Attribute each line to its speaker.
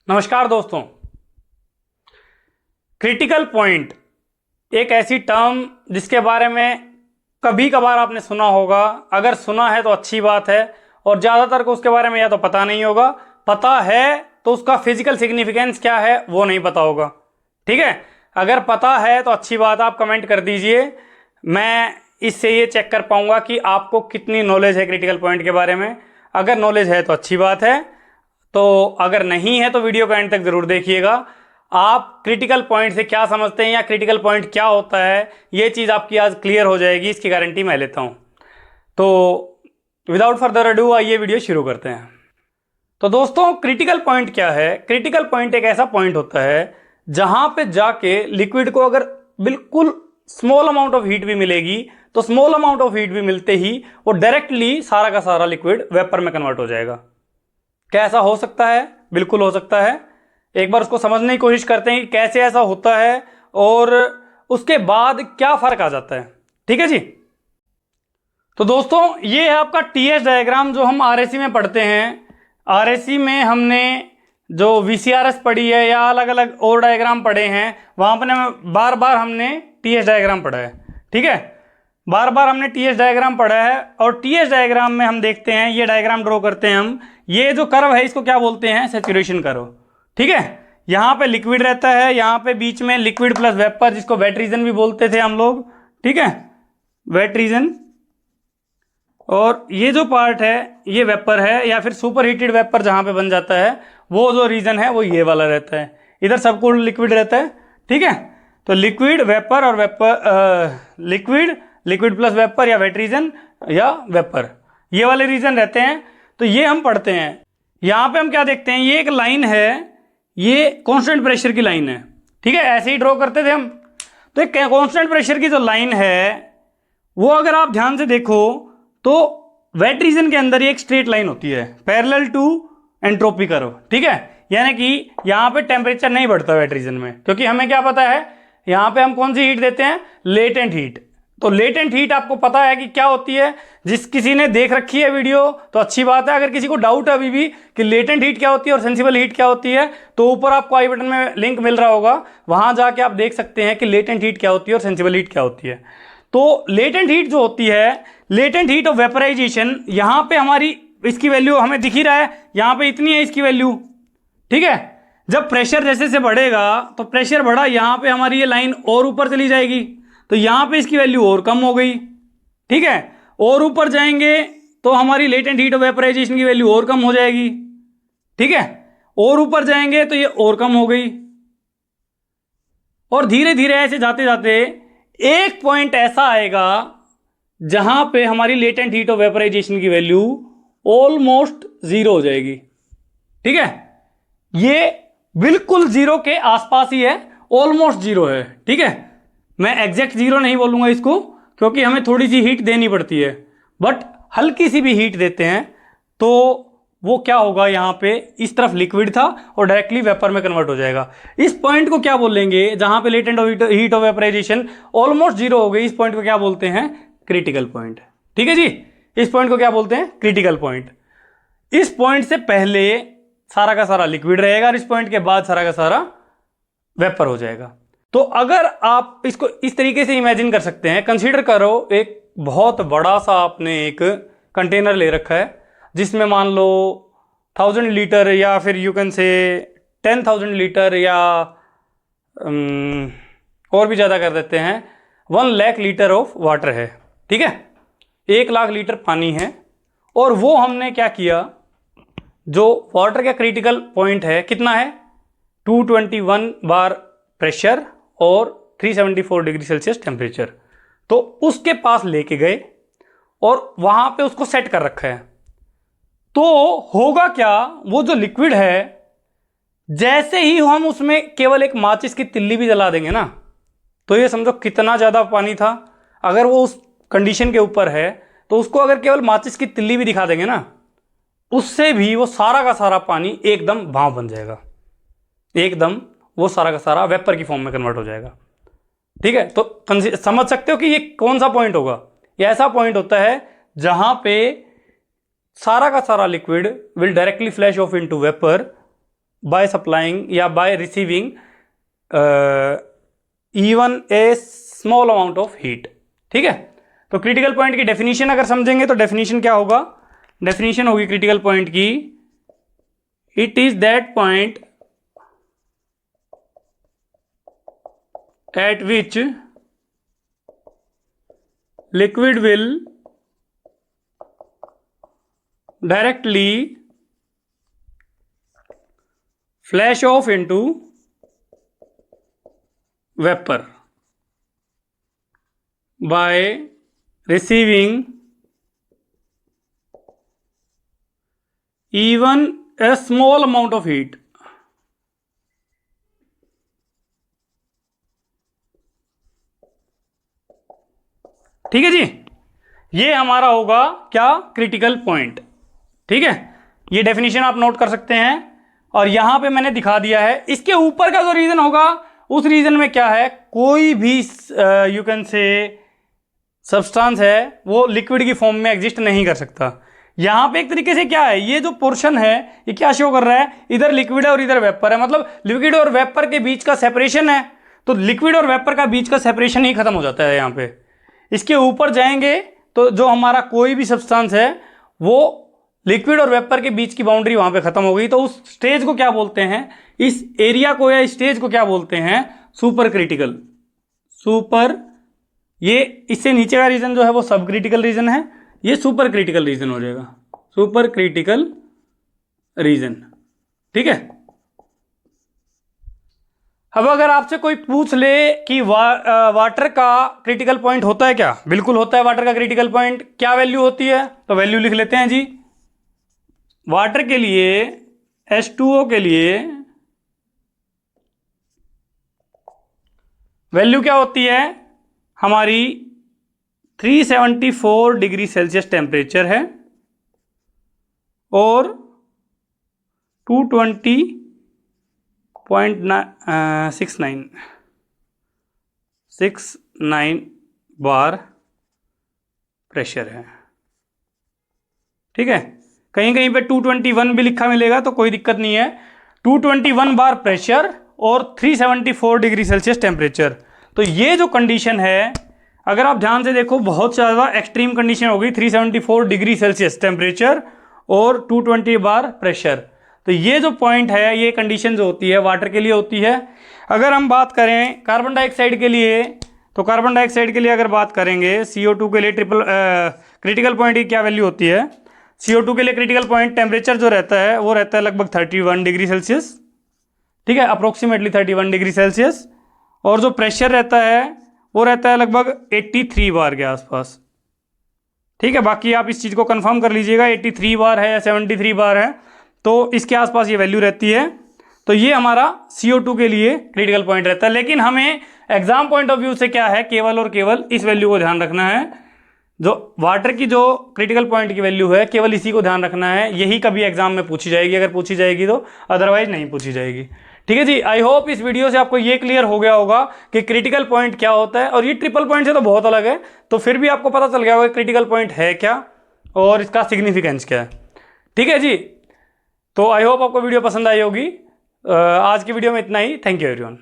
Speaker 1: नमस्कार दोस्तों। Critical point एक ऐसी टर्म जिसके बारे में कभी कभार आपने सुना होगा। अगर सुना है तो अच्छी बात है, और ज़्यादातर को उसके बारे में या तो पता नहीं होगा, पता है तो उसका फिजिकल सिग्निफिकेंस क्या है वो नहीं पता होगा। ठीक है, अगर पता है तो अच्छी बात, आप कमेंट कर दीजिए। मैं इससे ये चेक कर पाऊंगा कि आपको कितनी नॉलेज है क्रिटिकल पॉइंट के बारे में। अगर नॉलेज है तो अच्छी बात है, तो अगर नहीं है तो वीडियो का एंड तक जरूर देखिएगा। आप क्रिटिकल पॉइंट से क्या समझते हैं या क्रिटिकल पॉइंट क्या होता है, ये चीज़ आपकी आज क्लियर हो जाएगी, इसकी गारंटी मैं लेता हूँ। तो विदाउट फर्दर अडू आइए वीडियो शुरू करते हैं। तो दोस्तों, क्रिटिकल पॉइंट क्या है? क्रिटिकल पॉइंट एक ऐसा पॉइंट होता है जहां पे जाके लिक्विड को अगर बिल्कुल स्मॉल अमाउंट ऑफ हीट भी मिलेगी तो स्मॉल अमाउंट ऑफ हीट भी मिलते ही वो डायरेक्टली सारा का सारा लिक्विड वेपर में कन्वर्ट हो जाएगा। क्या ऐसा हो सकता है? बिल्कुल हो सकता है। एक बार उसको समझने की कोशिश करते हैं कि कैसे ऐसा होता है और उसके बाद क्या फर्क आ जाता है। ठीक है जी। तो दोस्तों, ये है आपका टीएस डायग्राम जो हम आरएसी में पढ़ते हैं। आरएसी में हमने जो वीसीआरएस पढ़ी है या अलग अलग और डायग्राम पढ़े हैं, वहां पर बार बार हमने टीएस डायग्राम पढ़ा है। ठीक है, बार बार हमने टीएस डायग्राम पढ़ा है। और टीएस डायग्राम में हम देखते हैं, ये डायग्राम ड्रॉ करते हैं हम। ये जो कर्व है इसको क्या बोलते हैं? Saturation curve. ठीक है, यहाँ पे लिक्विड रहता है, यहाँ पे बीच में लिक्विड प्लस वेपर, जिसको वेट रीजन भी बोलते थे हम लोग। ठीक है, वेट रीजन। और ये जो पार्ट है ये वेपर है, या फिर सुपर हीटेड वेपर जहाँ पे बन जाता है, वो जो रीजन है वो ये वाला रहता है। इधर सब कुछ लिक्विड रहता है। ठीक है, तो लिक्विड वेपर और वेपर लिक्विड प्लस वेपर या वेट रीजन या वेपर, ये वाले रीजन रहते हैं। तो ये हम पढ़ते हैं। यहां पे हम क्या देखते हैं, ये एक लाइन है, ये कांस्टेंट प्रेशर की लाइन है। ठीक है, ऐसे ही ड्रॉ करते थे हम। तो एक कांस्टेंट प्रेशर की जो लाइन है वो अगर आप ध्यान से देखो तो वेट रीजन के अंदर ये एक स्ट्रेट लाइन होती है पैरेलल टू एंट्रोपी कर्व। ठीक है, यानी कि यहां पे टेम्परेचर नहीं बढ़ता वेट रीजन में, क्योंकि हमें क्या पता है यहां पे हम कौन सी हीट देते हैं? Latent heat. तो लेटेंट हीट आपको पता है कि क्या होती है। जिस किसी ने देख रखी है वीडियो तो अच्छी बात है। अगर किसी को डाउट है अभी भी कि लेटेंट हीट क्या होती है और सेंसिबल हीट क्या होती है, तो ऊपर आपको आई बटन में लिंक मिल रहा होगा, वहां जाके आप देख सकते हैं कि लेटेंट हीट क्या होती है और सेंसिबल हीट क्या होती है। तो लेटेंट हीट जो होती है, लेटेंट हीट ऑफ वेपराइजेशन, यहां पे हमारी इसकी वैल्यू हमें दिख ही रहा है, यहां पे इतनी है इसकी वैल्यू। ठीक है, जब प्रेशर जैसे से बढ़ेगा तो प्रेशर बढ़ा, यहां पे हमारी ये लाइन और ऊपर चली जाएगी, तो यहां पे इसकी वैल्यू और कम हो गई। ठीक है, और ऊपर जाएंगे तो हमारी लेटेंट हीट ऑफ वेपराइजेशन की वैल्यू और कम हो जाएगी। ठीक है, और ऊपर जाएंगे तो ये और कम हो गई। और धीरे धीरे ऐसे जाते जाते एक पॉइंट ऐसा आएगा जहां पे हमारी लेटेंट हीट ऑफ वेपराइजेशन की वैल्यू ऑलमोस्ट जीरो हो जाएगी। ठीक है, ये बिल्कुल जीरो के आसपास ही है, ऑलमोस्ट जीरो है। ठीक है, मैं एग्जैक्ट जीरो नहीं बोलूंगा इसको, क्योंकि हमें थोड़ी सी हीट देनी पड़ती है, बट हल्की सी भी हीट देते हैं तो वो क्या होगा, यहां पे इस तरफ लिक्विड था और डायरेक्टली वेपर में कन्वर्ट हो जाएगा। इस पॉइंट को क्या बोलेंगे? जहां पे latent heat of vaporization almost zero हो गई, इस पॉइंट को क्या बोलते हैं? Critical point. ठीक है जी, इस पॉइंट को क्या बोलते हैं? Critical point. इस पॉइंट से पहले सारा का सारा लिक्विड रहेगा और इस पॉइंट के बाद सारा का सारा वेपर हो जाएगा। तो अगर आप इसको इस तरीके से इमेजिन कर सकते हैं, कंसीडर करो एक बहुत बड़ा सा आपने एक कंटेनर ले रखा है, जिसमें मान लो 1000 लीटर या फिर यू कैन से 10,000 लीटर या और भी ज़्यादा कर देते हैं 1 लाख लीटर ऑफ वाटर है। ठीक है, 1 लाख लीटर पानी है, और वो हमने क्या किया, जो वाटर का क्रिटिकल पॉइंट है कितना है? 221 बार प्रेशर और 374 डिग्री सेल्सियस टेम्परेचर। तो उसके पास लेके गए और वहां पे उसको सेट कर रखा है। तो होगा क्या, वो जो लिक्विड है, जैसे ही हम उसमें केवल एक माचिस की तिल्ली भी जला देंगे ना, तो ये समझो कितना ज्यादा पानी था। अगर वो उस कंडीशन के ऊपर है तो उसको अगर केवल माचिस की तिल्ली भी दिखा देंगे ना, उससे भी वो सारा का सारा पानी एकदम भाप बन जाएगा, एकदम वो सारा का सारा वेपर की फॉर्म में कन्वर्ट हो जाएगा। ठीक है, तो समझ सकते हो कि ये कौन सा पॉइंट होगा? ये ऐसा पॉइंट होता है जहां पे सारा का सारा liquid will directly flash off into vapour by supplying या by receiving even a small amount of heat. ठीक है, तो क्रिटिकल पॉइंट की डेफिनेशन अगर समझेंगे तो डेफिनेशन क्या होगा, डेफिनेशन होगी क्रिटिकल पॉइंट की, it is that point eight which liquid will directly flash off into vapor by receiving even a small amount of heat। ठीक है जी, ये हमारा होगा क्या, क्रिटिकल पॉइंट। ठीक है, ये डेफिनेशन आप नोट कर सकते हैं और यहां पे मैंने दिखा दिया है। इसके ऊपर का जो रीजन होगा उस रीजन में क्या है, कोई भी यू कैन से सब्सटेंस है वो लिक्विड की फॉर्म में एग्जिस्ट नहीं कर सकता। यहां पे एक तरीके से क्या है, ये जो पोर्शन है ये क्या शो कर रहा है, इधर लिक्विड है और इधर वेपर है, मतलब लिक्विड और वेपर के बीच का सेपरेशन है। तो लिक्विड और वेपर का बीच का सेपरेशन ही खत्म हो जाता है। यहां पे इसके ऊपर जाएंगे तो जो हमारा कोई भी सब्सटेंस है वो लिक्विड और वेपर के बीच की बाउंड्री वहां पे खत्म हो गई। तो उस स्टेज को क्या बोलते हैं, इस एरिया को या स्टेज को क्या बोलते हैं, सुपर क्रिटिकल। सुपर, ये इससे नीचे का रीजन जो है वो सब क्रिटिकल रीजन है, ये सुपर क्रिटिकल रीजन हो जाएगा, सुपर क्रिटिकल रीजन। ठीक है, अब अगर आपसे कोई पूछ ले कि वाटर का क्रिटिकल पॉइंट होता है क्या, बिल्कुल होता है वाटर का क्रिटिकल पॉइंट। क्या वैल्यू होती है, तो वैल्यू लिख लेते हैं जी। वाटर के लिए, H2O के लिए वैल्यू क्या होती है हमारी, 374 डिग्री सेल्सियस टेम्परेचर है और 220.69 बार प्रेशर है। ठीक है, कहीं कहीं पे 221 भी लिखा मिलेगा तो कोई दिक्कत नहीं है। 221 बार प्रेशर और 374 डिग्री सेल्सियस टेम्परेचर। तो ये जो कंडीशन है, अगर आप ध्यान से देखो, बहुत ज़्यादा एक्सट्रीम कंडीशन होगी, 374 डिग्री सेल्सियस टेम्परेचर और 220 बार प्रेशर। तो ये जो पॉइंट है, ये कंडीशन जो होती है वाटर के लिए होती है। अगर हम बात करें कार्बन डाइऑक्साइड के लिए, तो कार्बन डाइऑक्साइड के लिए अगर बात करेंगे, CO2 के लिए क्रिटिकल पॉइंट की क्या वैल्यू होती है, CO2 के लिए क्रिटिकल पॉइंट टेम्परेचर जो रहता है वो रहता है लगभग 31 डिग्री सेल्सियस। ठीक है, अप्रोक्सीमेटली 31 डिग्री सेल्सियस। और जो प्रेशर रहता है वो रहता है लगभग 83 बार के आसपास। ठीक है, बाकी आप इस चीज़ को कंफर्म कर लीजिएगा, 83 बार है या 73 बार है, तो इसके आसपास ये वैल्यू रहती है। तो ये हमारा CO2 के लिए क्रिटिकल पॉइंट रहता है। लेकिन हमें एग्जाम पॉइंट ऑफ व्यू से क्या है, केवल और केवल इस वैल्यू को ध्यान रखना है। जो वाटर की जो क्रिटिकल पॉइंट की वैल्यू है, केवल इसी को ध्यान रखना है। यही कभी एग्जाम में पूछी जाएगी, अगर पूछी जाएगी तो, अदरवाइज नहीं पूछी जाएगी। ठीक है जी, आई होप इस वीडियो से आपको ये क्लियर हो गया होगा कि क्रिटिकल पॉइंट क्या होता है। और ये ट्रिपल पॉइंट से तो बहुत अलग है, तो फिर भी आपको पता चल गया होगा क्रिटिकल पॉइंट है क्या और इसका सिग्निफिकेंस क्या है। ठीक है जी, तो आई होप आपको वीडियो पसंद आई होगी। आज की वीडियो में इतना ही। Thank you everyone.